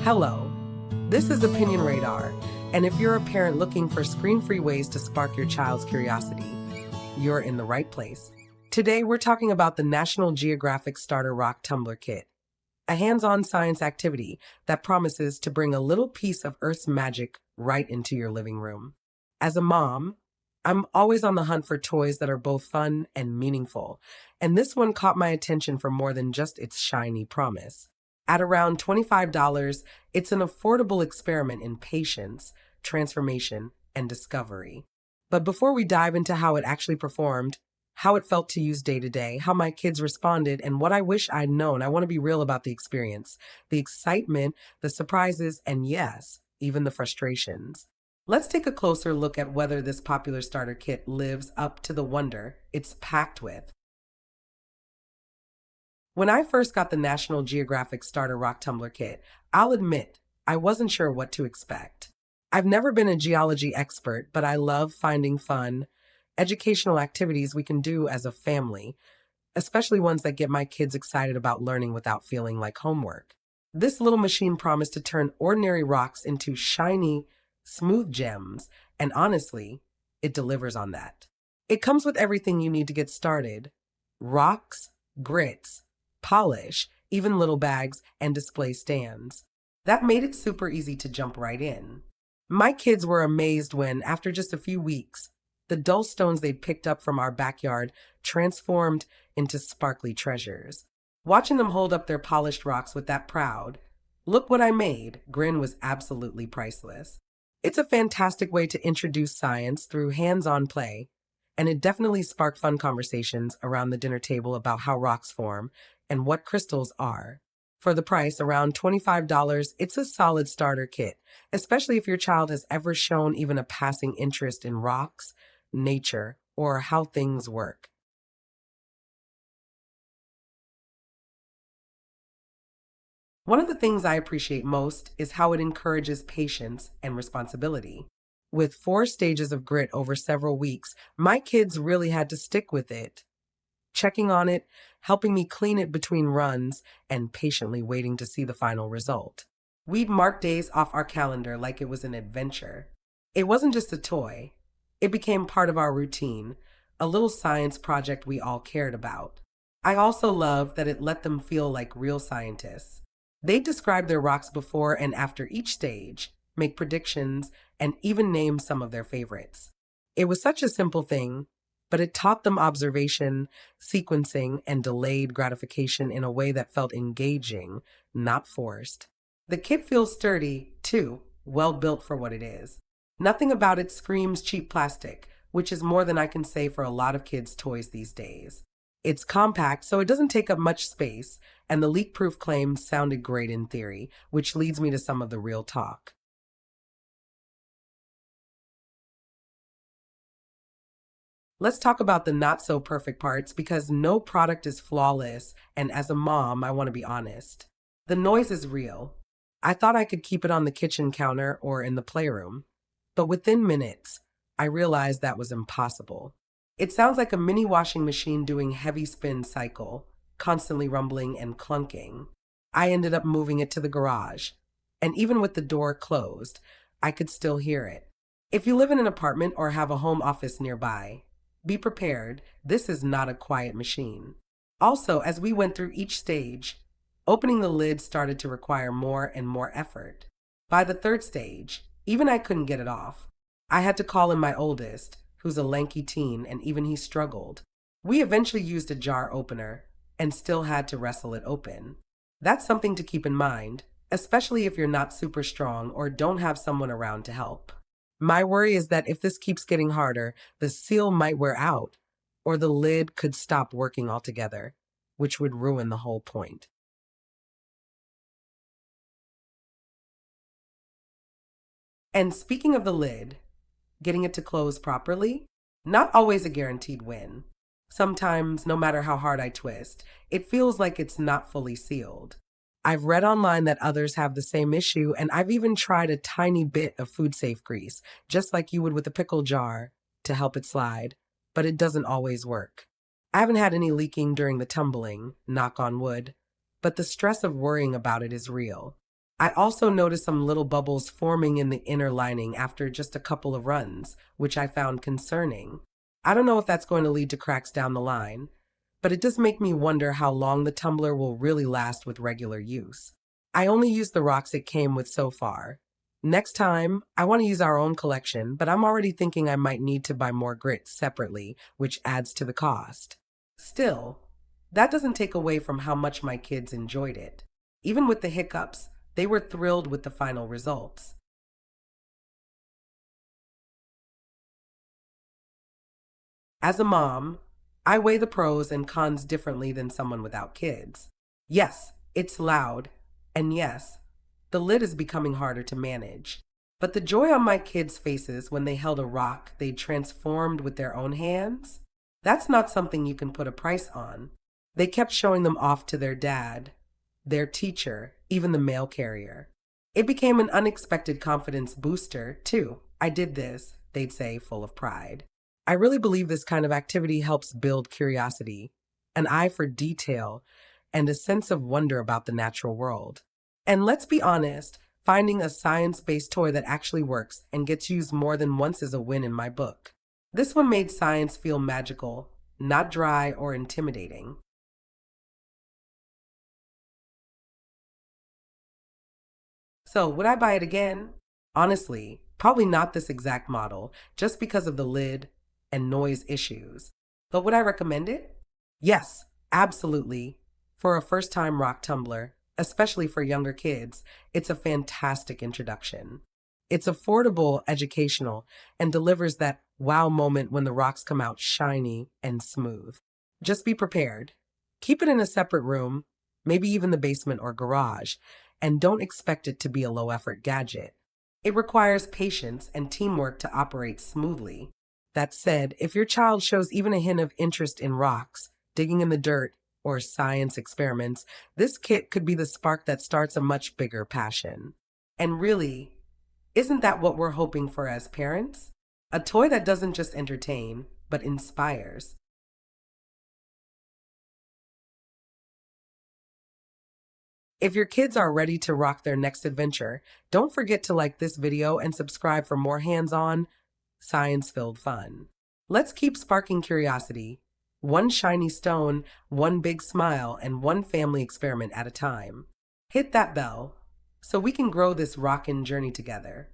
Hello, this is Opinion Radar, and if you're a parent looking for screen-free ways to spark your child's curiosity, you're in the right place. Today, we're talking about the National Geographic Starter Rock Tumbler Kit, a hands-on science activity that promises to bring a little piece of Earth's magic right into your living room. As a mom, I'm always on the hunt for toys that are both fun and meaningful, and this one caught my attention for more than just its shiny promise. At around $25, it's an affordable experiment in patience, transformation, and discovery. But before we dive into how it actually performed, how it felt to use day to day, how my kids responded, and what I wish I'd known, I want to be real about the experience, the excitement, the surprises, and yes, even the frustrations. Let's take a closer look at whether this popular starter kit lives up to the wonder it's packed with. When I first got the National Geographic Starter Rock Tumbler Kit, I'll admit I wasn't sure what to expect. I've never been a geology expert, but I love finding fun, educational activities we can do as a family, especially ones that get my kids excited about learning without feeling like homework. This little machine promised to turn ordinary rocks into shiny, smooth gems, and honestly, it delivers on that. It comes with everything you need to get started: rocks, grits, polish, even little bags, and display stands. That made it super easy to jump right in. My kids were amazed when, after just a few weeks, the dull stones they'd picked up from our backyard transformed into sparkly treasures. Watching them hold up their polished rocks with that proud, "Look what I made," grin was absolutely priceless. It's a fantastic way to introduce science through hands-on play, and it definitely sparked fun conversations around the dinner table about how rocks form and what crystals are. For the price, around $25, it's a solid starter kit, especially if your child has ever shown even a passing interest in rocks, nature, or how things work. One of the things I appreciate most is how it encourages patience and responsibility. With 4 stages of grit over several weeks, my kids really had to stick with it, checking on it, helping me clean it between runs, and patiently waiting to see the final result. We'd mark days off our calendar like it was an adventure. It wasn't just a toy, it became part of our routine, a little science project we all cared about. I also love that it let them feel like real scientists. They describe their rocks before and after each stage, make predictions, and even name some of their favorites. It was such a simple thing, but it taught them observation, sequencing, and delayed gratification in a way that felt engaging, not forced. The kit feels sturdy, too, well built for what it is. Nothing about it screams cheap plastic, which is more than I can say for a lot of kids' toys these days. It's compact, so it doesn't take up much space, and the leak-proof claims sounded great in theory, which leads me to some of the real talk. Let's talk about the not so perfect parts because no product is flawless, and as a mom, I want to be honest. The noise is real. I thought I could keep it on the kitchen counter or in the playroom, but within minutes, I realized that was impossible. It sounds like a mini washing machine doing heavy spin cycle, constantly rumbling and clunking. I ended up moving it to the garage, and even with the door closed, I could still hear it. If you live in an apartment or have a home office nearby, be prepared, this is not a quiet machine. Also, as we went through each stage, opening the lid started to require more and more effort. By the 3rd stage, even I couldn't get it off. I had to call in my oldest, who's a lanky teen, and even he struggled. We eventually used a jar opener and still had to wrestle it open. That's something to keep in mind, especially if you're not super strong or don't have someone around to help. My worry is that if this keeps getting harder, the seal might wear out, or the lid could stop working altogether, which would ruin the whole point. And speaking of the lid, getting it to close properly, not always a guaranteed win. Sometimes, no matter how hard I twist, it feels like it's not fully sealed. I've read online that others have the same issue, and I've even tried a tiny bit of food safe grease, just like you would with a pickle jar, to help it slide, but it doesn't always work. I haven't had any leaking during the tumbling, knock on wood, but the stress of worrying about it is real. I also noticed some little bubbles forming in the inner lining after just a couple of runs, which I found concerning. I don't know if that's going to lead to cracks down the line, but it does make me wonder how long the tumbler will really last with regular use. I only used the rocks it came with so far. Next time, I want to use our own collection, but I'm already thinking I might need to buy more grits separately, which adds to the cost. Still, that doesn't take away from how much my kids enjoyed it. Even with the hiccups, they were thrilled with the final results. As a mom, I weigh the pros and cons differently than someone without kids. Yes, it's loud, and yes, the lid is becoming harder to manage. But the joy on my kids' faces when they held a rock they transformed with their own hands, that's not something you can put a price on. They kept showing them off to their dad, their teacher, even the mail carrier. It became an unexpected confidence booster, too. I did this, they'd say, full of pride. I really believe this kind of activity helps build curiosity, an eye for detail, and a sense of wonder about the natural world. And let's be honest, finding a science based toy that actually works and gets used more than once is a win in my book. This one made science feel magical, not dry or intimidating. So, would I buy it again? Honestly, probably not this exact model, just because of the lid and noise issues. But would I recommend it? Yes, absolutely. For a first time rock tumbler, especially for younger kids, it's a fantastic introduction. It's affordable, educational, and delivers that wow moment when the rocks come out shiny and smooth. Just be prepared. Keep it in a separate room, maybe even the basement or garage, and don't expect it to be a low effort gadget. It requires patience and teamwork to operate smoothly. That said, if your child shows even a hint of interest in rocks, digging in the dirt, or science experiments, this kit could be the spark that starts a much bigger passion. And really, isn't that what we're hoping for as parents? A toy that doesn't just entertain, but inspires. If your kids are ready to rock their next adventure, don't forget to like this video and subscribe for more hands-on, science-filled fun. Let's keep sparking curiosity, one shiny stone, one big smile, and one family experiment at a time. Hit that bell so we can grow this rockin' journey together.